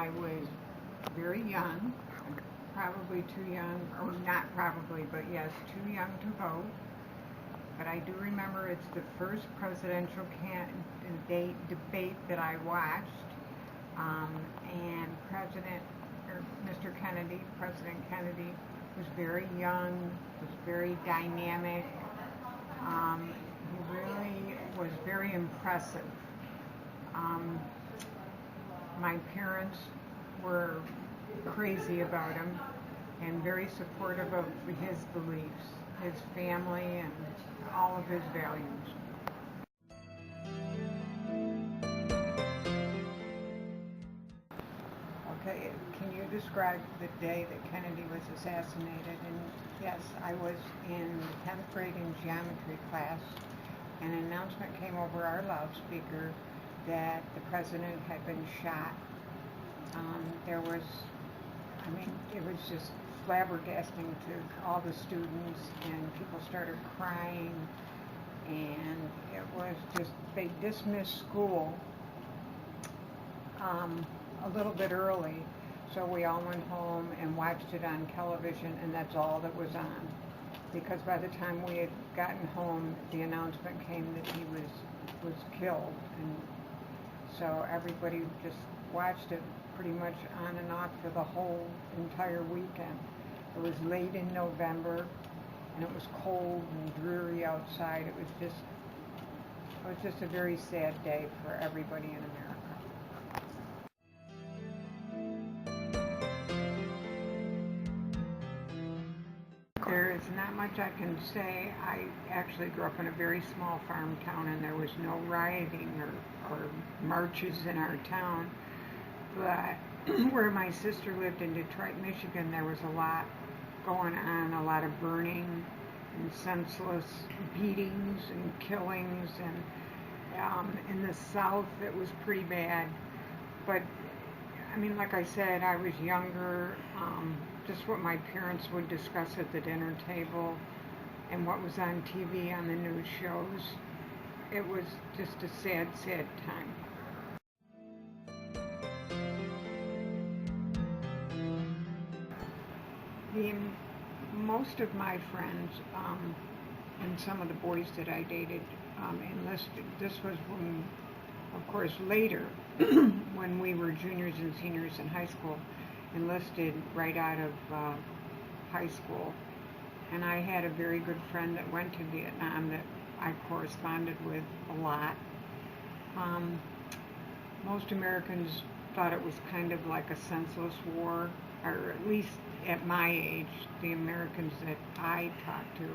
I was very young, probably too young, or not probably, but yes, too young to vote. But I do remember it's the first presidential debate that I watched, and President Kennedy was very young, was very dynamic. He really was very impressive. My parents were crazy about him and very supportive of his beliefs, his family, and all of his values. Okay, can you describe the day that Kennedy was assassinated? And yes, I was in the 10th grade in geometry class, and an announcement came over our loudspeaker that the president had been shot. It was just flabbergasting to all the students, and people started crying, and it was just, they dismissed school a little bit early, so we all went home and watched it on television, and that's all that was on, because by the time we had gotten home, the announcement came that he was killed, and so everybody just watched it pretty much on and off for the whole entire weekend. It was late in November, and it was cold and dreary outside. It was just a very sad day for everybody in America. There is not much I can say. I actually grew up in a very small farm town, and there was no rioting or marches in our town. But where my sister lived in Detroit, Michigan, there was a lot going on, a lot of burning and senseless beatings and killings, and in the South it was pretty bad. But like I said, I was younger. Just what my parents would discuss at the dinner table and what was on TV on the news shows. It was just a sad, sad time. Most of my friends and some of the boys that I dated enlisted. This was when, of course, later, when we were juniors and seniors in high school, enlisted right out of high school. And I had a very good friend that went to Vietnam that I corresponded with a lot. Most Americans thought it was kind of like a senseless war, or at least at my age, the Americans that I talked to.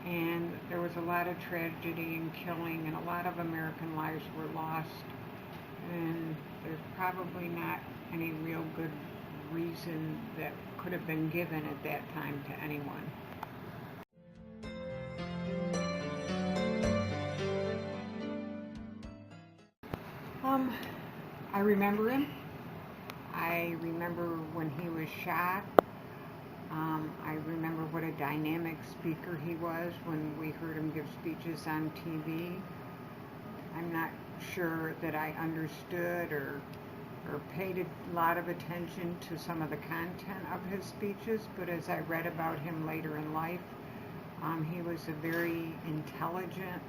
And there was a lot of tragedy and killing, and a lot of American lives were lost. And there's probably not any real good reason that could have been given at that time to anyone. I remember him. I remember when he was shot. I remember what a dynamic speaker he was when we heard him give speeches on TV. I'm not sure that I understood or paid a lot of attention to some of the content of his speeches, but as I read about him later in life, he was a very intelligent,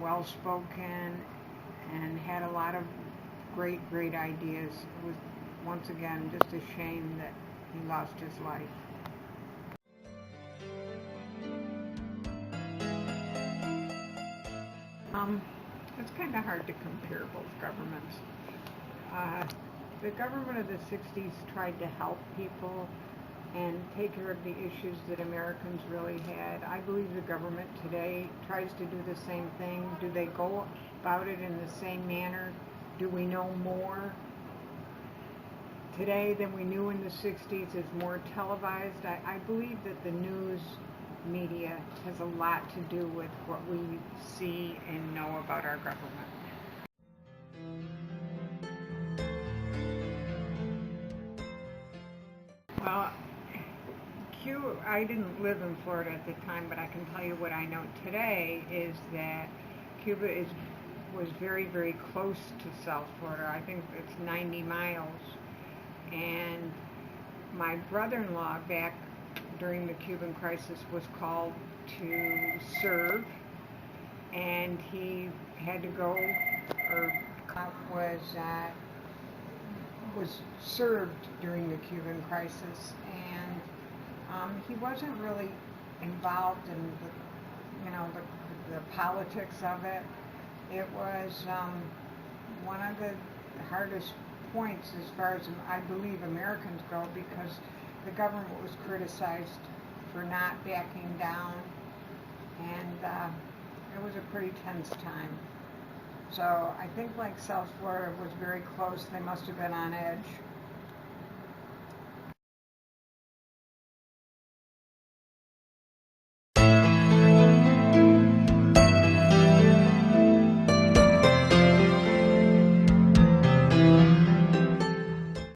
well-spoken, and had a lot of great ideas. It was, once again, just a shame that he lost his life. It's kind of hard to compare both governments. The government of the 60s tried to help people and take care of the issues that Americans really had. I believe the government today tries to do the same thing. Do they go about it in the same manner? Do we know more today than we knew in the 60s? Is more televised? I believe that the news media has a lot to do with what we see and know about our government. Well, I didn't live in Florida at the time, but I can tell you what I know today is that Cuba is was very, very close to South Florida. I think it's 90 miles. And my brother-in-law back during the Cuban crisis was called to serve, and he had to go, or was served during the Cuban crisis, and he wasn't really involved in the politics of it. It was one of the hardest points as far as I believe Americans go, because the government was criticized for not backing down, and it was a pretty tense time. So I think like South Florida was very close. They must have been on edge.